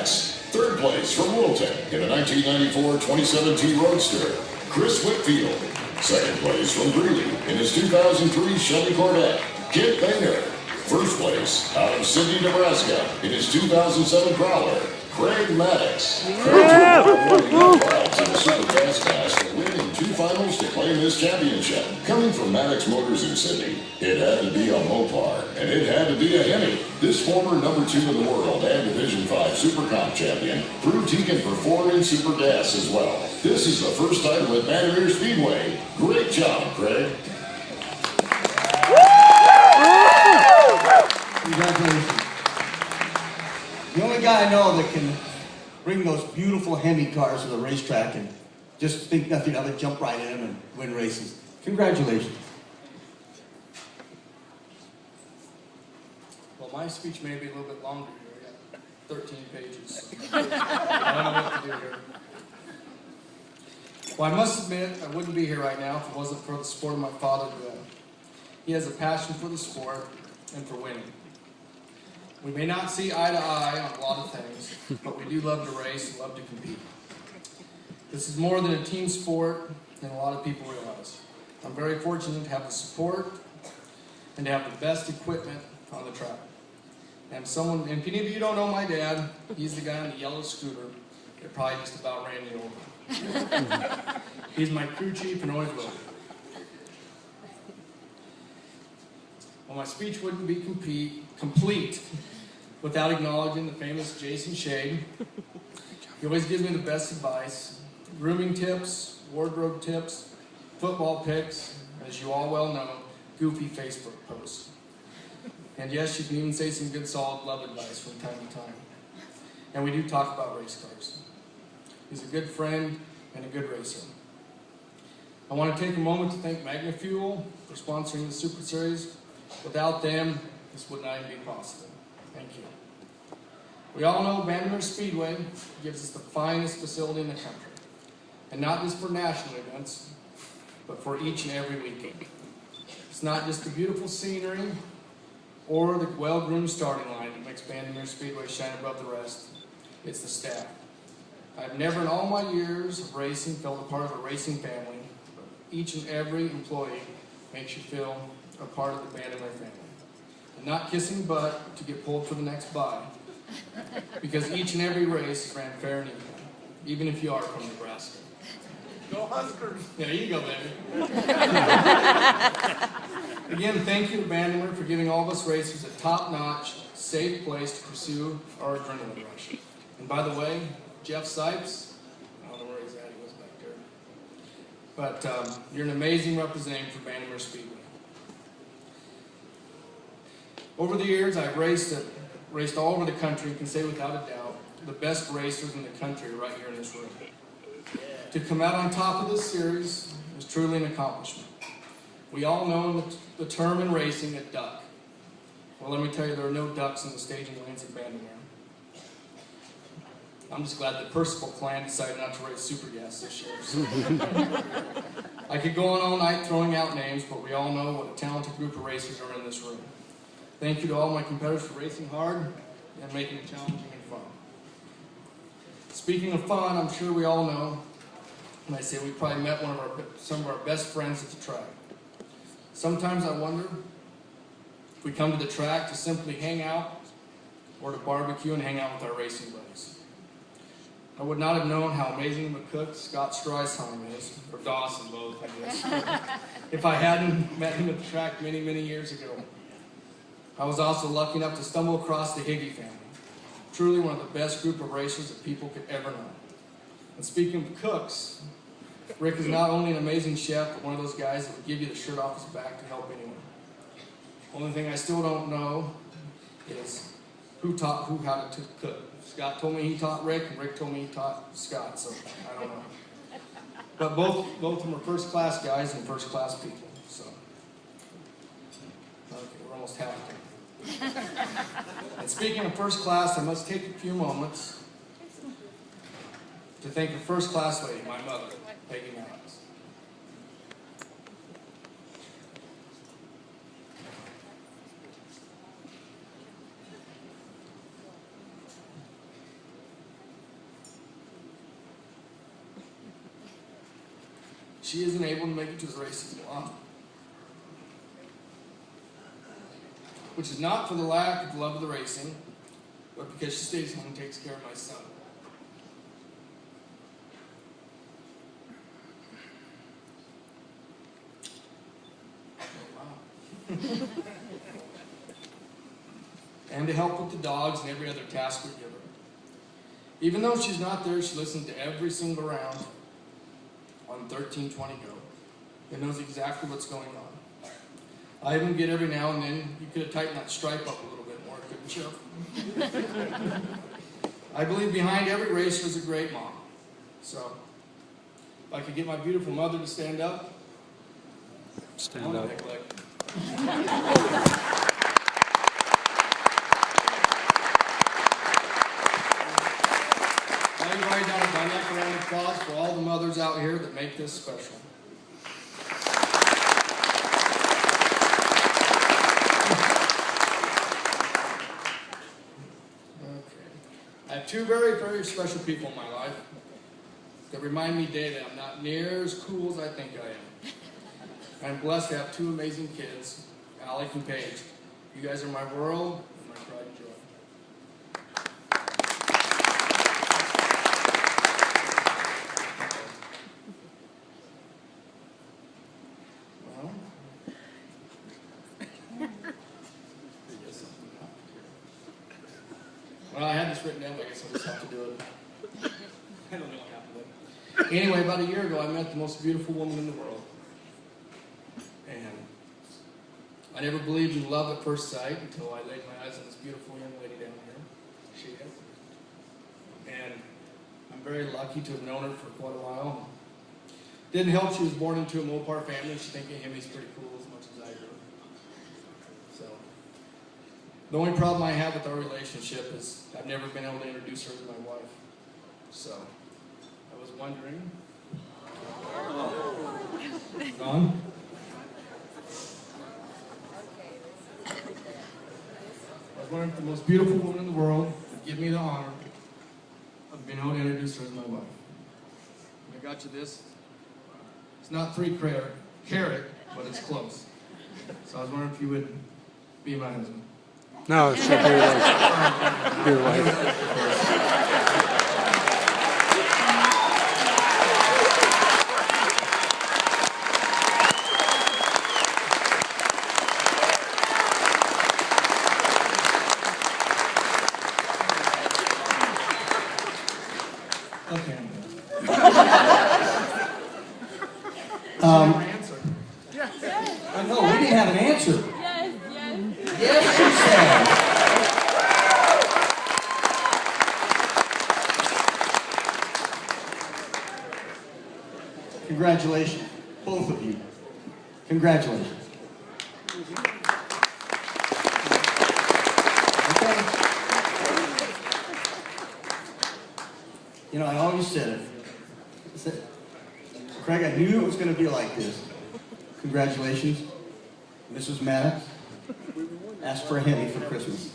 Maddox. Third place from Wilton in a 1994 27T Roadster, Chris Whitfield. Second place from Greeley in his 2003 Chevy Corvette, Kit Banger. First place out of Sidney, Nebraska in his 2007 Prowler, Craig Maddox. Yeah. In the Super Gas Class to win in 2 finals to claim this championship. Coming from Maddox Motors in Sydney, it had to be a Mopar, and it had to be a Hemi. This former number 2 in the world and Division 5 Super Comp champion proved he can perform in Super Gas as well. This is the first title at Bandimere Speedway. Great job, Craig. Congratulations. The only guy I know that can bring those beautiful Hemi cars to the racetrack and just think nothing of it, jump right in them and win races. Congratulations. Well, my speech may be a little bit longer here. I got 13 pages. So I don't know what to do here. Well, I must admit, I wouldn't be here right now if it wasn't for the sport of my father, Bill. He has a passion for the sport and for winning. We may not see eye to eye on a lot of things, but we do love to race and love to compete. This is more than a team sport than a lot of people realize. I'm very fortunate to have the support and to have the best equipment on the track. And if any of you don't know my dad, he's the guy on the yellow scooter that probably just about ran me over. He's my crew chief and always will be. Well, my speech wouldn't be complete without acknowledging the famous Jason Schade. He always gives me the best advice, grooming tips, wardrobe tips, football picks, as you all well know, goofy Facebook posts. And yes, you can even say some good solid love advice from time to time. And we do talk about race cars. He's a good friend and a good racer. I want to take a moment to thank Magna Fuel for sponsoring the Super Series. Without them, this would not even be possible. Thank you. We all know Bandimere Speedway gives us the finest facility in the country. And not just for national events, but for each and every weekend. It's not just the beautiful scenery or the well-groomed starting line that makes Bandimere Speedway shine above the rest. It's the staff. I've never in all my years of racing felt a part of a racing family. But each and every employee makes you feel a part of the Bandimere family. And not kissing butt to get pulled for the next buy. Because each and every race is ran fair and even if you are from Nebraska. Go Huskers! There you go, baby. Again, thank you to Bandimere for giving all of us racers a top-notch, safe place to pursue our adrenaline rush. And by the way, Jeff Sipes, I don't know where he's at, he was back there. But you're an amazing representative for Bandimere Speedway. Over the years, I've raced all over the country and can say without a doubt, the best racers in the country are right here in this room. To come out on top of this series is truly an accomplishment. We all know the term in racing, a duck. Well, let me tell you, there are no ducks in the staging lanes at Bandimere. I'm just glad the Percival clan decided not to race Super Gas this year. So. I could go on all night throwing out names, but we all know what a talented group of racers are in this room. Thank you to all my competitors for racing hard and making it challenging and fun. Speaking of fun, I'm sure we all know, and I say we probably met some of our best friends at the track. Sometimes I wonder if we come to the track to simply hang out or to barbecue and hang out with our racing buddies. I would not have known how amazing of a cook Scott Streisheim is, or Dawson both, I guess, if I hadn't met him at the track many, many years ago. I was also lucky enough to stumble across the Higgy family. Truly one of the best group of racers that people could ever know. And speaking of cooks, Rick is not only an amazing chef, but one of those guys that would give you the shirt off his back to help anyone. Only thing I still don't know is who taught who how to cook. Scott told me he taught Rick, and Rick told me he taught Scott, so I don't know. But both of them are first-class guys and first-class people, so. Okay, we're almost halfway. And speaking of first class, I must take a few moments to thank the first class lady, my mother, Peggy Maddox. she isn't able to make it to the races a lot. Which is not for the lack of love of the racing, but because she stays home and takes care of my son. Oh, wow. And to help with the dogs and every other task we give her. Even though she's not there, she listens to every single round on 1320 Go. It knows exactly what's going on. I even get every now and then, you could have tightened that stripe up a little bit more, couldn't you? I believe behind every racer is a great mom. So, if I could get my beautiful mother to stand up. Stand up. Everybody down at Bandimere, a round of applause for all the mothers out here that make this special. Okay. I have two very, very special people in my life that remind me daily I'm not near as cool as I think I am. I'm blessed to have two amazing kids, Alec and Paige. You guys are my world and my pride and joy. Well, I had this written down, but I guess I'll just have to do it. I don't know what happened. Anyway, about a year ago, I met the most beautiful woman in the world. And I never believed in love at first sight until I laid my eyes on this beautiful young lady down here. She is. And I'm very lucky to have known her for quite a while. Didn't help she was born into a Mopar family. She thinks Hemi's pretty cool as much as I do. So, the only problem I have with our relationship is I've never been able to introduce her as my wife. So, I was wondering. Gone? I was wondering if the most beautiful woman in the world would give me the honor of being able to introduce her as my wife. I got you this. It's not 3 carat, but it's close. So I was wondering if you would be my husband. No, it should be your wife. Your wife. Okay, I'm done. Answer. No, we didn't have an answer. Yes, yes. Yes, she said. Congratulations, both of you. Congratulations. Okay. You know, I always said it. Craig, I knew it was going to be like this. Congratulations, Mrs. Maddox. Asked for a Hemi for Christmas.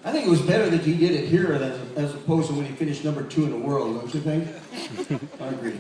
I think it was better that you did it here as opposed to when you finished number 2 in the world, don't you think? I agree.